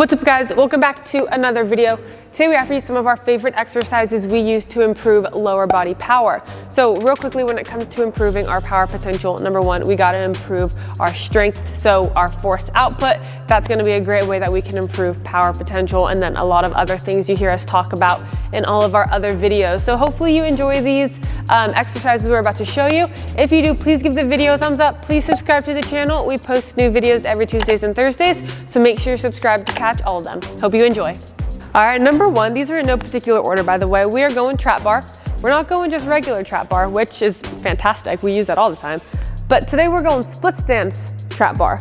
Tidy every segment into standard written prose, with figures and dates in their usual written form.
What's up guys, welcome back to another video. Today we have for you some of our favorite exercises we use to improve lower body power. So real quickly, when it comes to improving our power potential, number one, we gotta improve our strength. So our force output, that's gonna be a great way that we can improve power potential, and then a lot of other things you hear us talk about in all of our other videos. So hopefully you enjoy these exercises we're about to show you. If you do, please give the video a thumbs up. Please subscribe to the channel. We post new videos every Tuesdays and Thursdays, so make sure you're subscribed to catch all of them. Hope you enjoy. All right, number one, these are in no particular order, by the way. We are going trap bar. We're not going just regular trap bar, which is fantastic. We use that all the time. But today we're going split stance trap bar.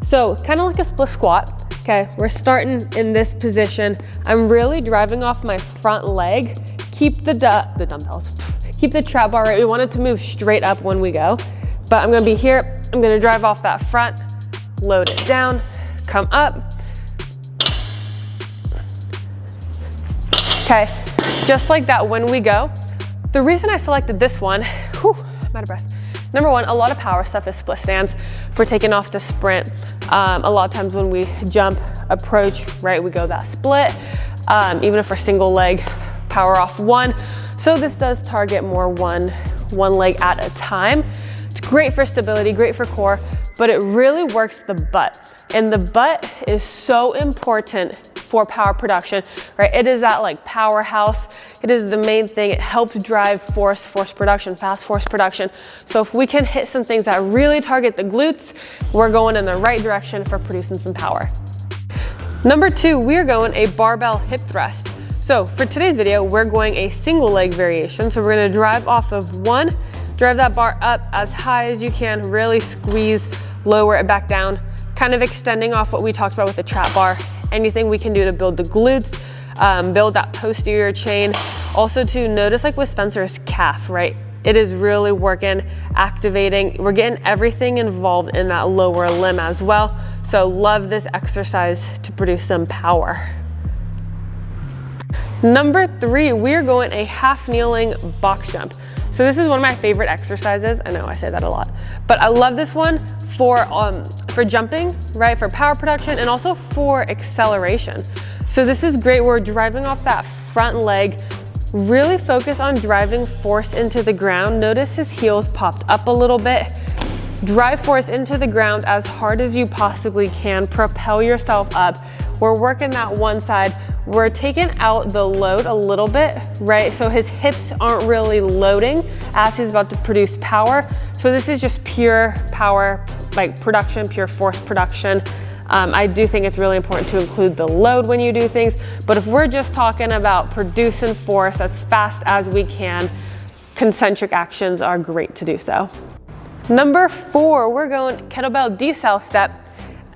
So kind of like a split squat. Okay, we're starting in this position. I'm really driving off my front leg. Keep the dumbbells. Keep the trap bar right. We want it to move straight up when we go. But I'm gonna be here. I'm gonna drive off that front, load it down, come up. Okay, just like that when we go. The reason I selected this one, I'm out of breath. Number one, a lot of power stuff is split stance for taking off the sprint. A lot of times when we jump, approach, right, we go that split. Even if we're single leg, power off one. So this does target more one leg at a time. It's great for stability, great for core, but it really works the butt. And the butt is so important for power production, right? It is that like powerhouse. It is the main thing. It helps drive force production, fast force production. So if we can hit some things that really target the glutes, we're going in the right direction for producing some power. Number two, we're going a barbell hip thrust. So for today's video, we're going a single leg variation. So we're gonna drive off of one, drive that bar up as high as you can, really squeeze, lower it back down, kind of extending off what we talked about with the trap bar. Anything we can do to build the glutes, build that posterior chain. Also to notice like with Spencer's calf, right? It is really working, activating. We're getting everything involved in that lower limb as well. So love this exercise to produce some power. Number three, we're going a half kneeling box jump. So this is one of my favorite exercises. I know I say that a lot, but I love this one for jumping, right? For power production and also for acceleration. So this is great. We're driving off that front leg, really focus on driving force into the ground. Notice his heels popped up a little bit. Drive force into the ground as hard as you possibly can. Propel yourself up. We're working that one side. We're taking out the load a little bit, right? So his hips aren't really loading as he's about to produce power. So this is just pure power, like production, pure force production. I do think it's really important to include the load when you do things, but if we're just talking about producing force as fast as we can, concentric actions are great to do so. Number four, we're going kettlebell decel step,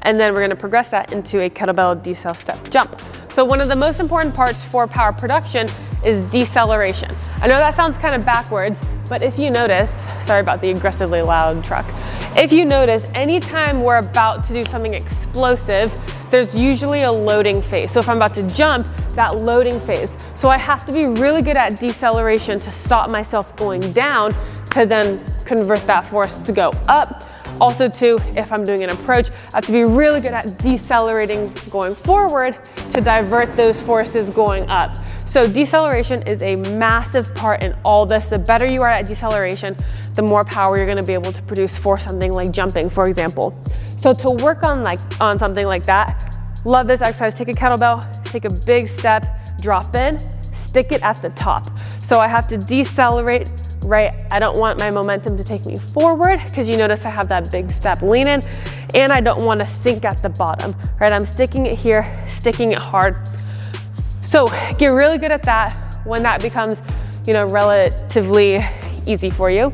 and then we're gonna progress that into a kettlebell decel step jump. So one of the most important parts for power production is deceleration. I know that sounds kind of backwards, but if you notice, sorry about the aggressively loud truck. If you notice, anytime we're about to do something explosive, there's usually a loading phase. So if I'm about to jump, that loading phase. So I have to be really good at deceleration to stop myself going down, to then convert that force to go up. Also too, if I'm doing an approach, I have to be really good at decelerating going forward to divert those forces going up. So deceleration is a massive part in all this. The better you are at deceleration, the more power you're gonna be able to produce for something like jumping, for example. So to work on something like that, love this exercise. Take a kettlebell, take a big step, drop in, stick it at the top. So I have to decelerate, right? I don't want my momentum to take me forward because you notice I have that big step leaning, and I don't want to sink at the bottom, right? I'm sticking it here, sticking it hard. So get really good at that. When that becomes, relatively easy for you,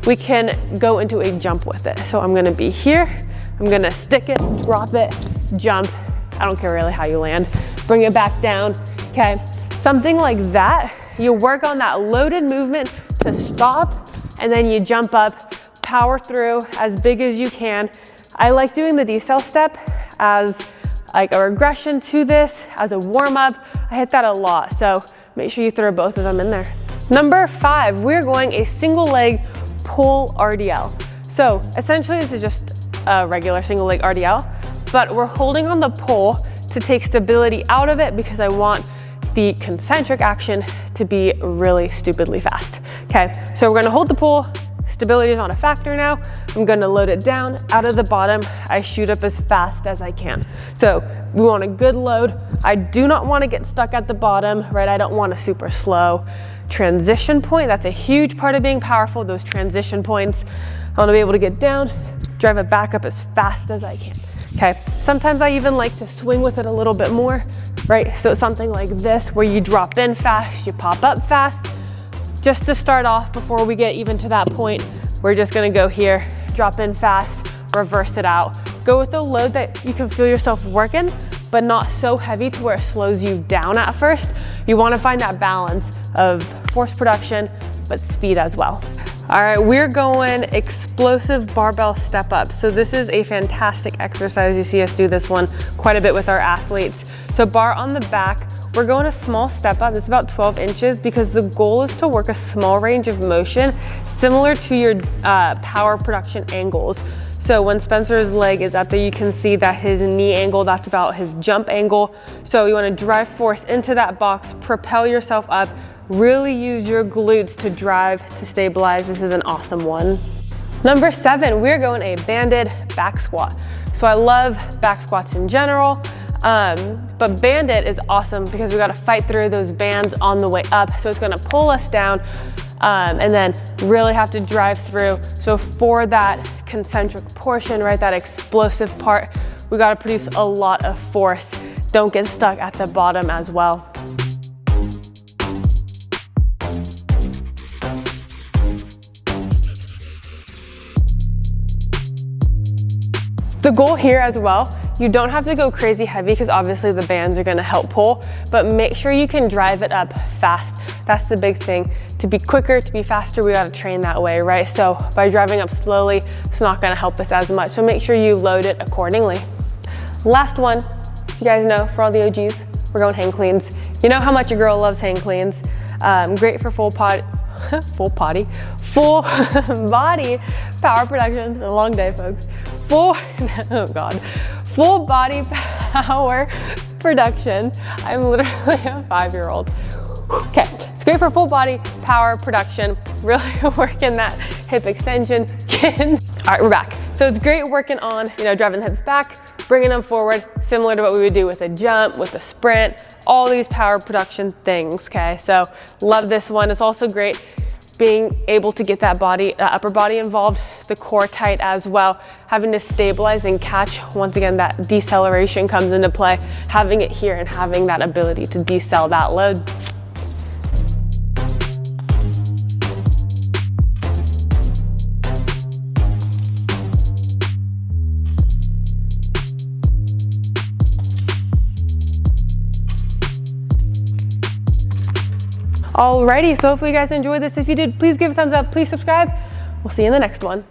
we can go into a jump with it. So I'm gonna be here, I'm gonna stick it, drop it, jump. I don't care really how you land. Bring it back down, okay? Something like that. You work on that loaded movement to stop, and then you jump up, power through as big as you can. I like doing the decel step as like a regression to this, as a warm up. I hit that a lot, so make sure you throw both of them in there. Number five, we're going a single leg pull RDL. So essentially this is just a regular single leg RDL, but we're holding on the pull to to take stability out of it because I want the concentric action to be really stupidly fast. Okay, so we're gonna hold the pull. Stability is not a factor now. I'm gonna load it down out of the bottom. I shoot up as fast as I can. So we want a good load. I do not wanna get stuck at the bottom, right? I don't want a super slow transition point. That's a huge part of being powerful, those transition points. I wanna be able to get down, drive it back up as fast as I can. Okay, sometimes I even like to swing with it a little bit more, right? So it's something like this where you drop in fast, you pop up fast. Just to start off, before we get even to that point, we're just gonna go here, drop in fast, reverse it out. Go with a load that you can feel yourself working, but not so heavy to where it slows you down at first. You wanna find that balance of force production, but speed as well. All right, we're going explosive barbell step up. So this is a fantastic exercise. You see us do this one quite a bit with our athletes. So bar on the back, we're going a small step up. It's about 12 inches because the goal is to work a small range of motion similar to your power production angles. So when Spencer's leg is up there, you can see that his knee angle, that's about his jump angle. So you wanna drive force into that box, propel yourself up, really use your glutes to drive, to stabilize. This is an awesome one. Number 7, we're going a banded back squat. So I love back squats in general, but banded is awesome because we gotta fight through those bands on the way up. So it's gonna pull us down and then really have to drive through. So for that concentric portion, right, that explosive part, we gotta produce a lot of force. Don't get stuck at the bottom as well. The goal here as well, you don't have to go crazy heavy because obviously the bands are gonna help pull, but make sure you can drive it up fast. That's the big thing. To be quicker, to be faster, we gotta train that way, right? So by driving up slowly, it's not gonna help us as much. So make sure you load it accordingly. Last one, you guys know, for all the OGs, we're going hang cleans. You know how much a girl loves hang cleans. Great for full body power production. A long day, folks. Full body power production. I'm literally a 5-year-old. Okay, it's great for full body power production, really working that hip extension. All right, we're back. So it's great working on, driving the hips back, bringing them forward, similar to what we would do with a jump, with a sprint, all these power production things, okay? So love this one. It's also great being able to get that upper body involved, the core tight as well, having to stabilize and catch. Once again, that deceleration comes into play, having it here and having that ability to decel that load. Alrighty, so hopefully you guys enjoyed this. If you did, please give it a thumbs up, please subscribe. We'll see you in the next one.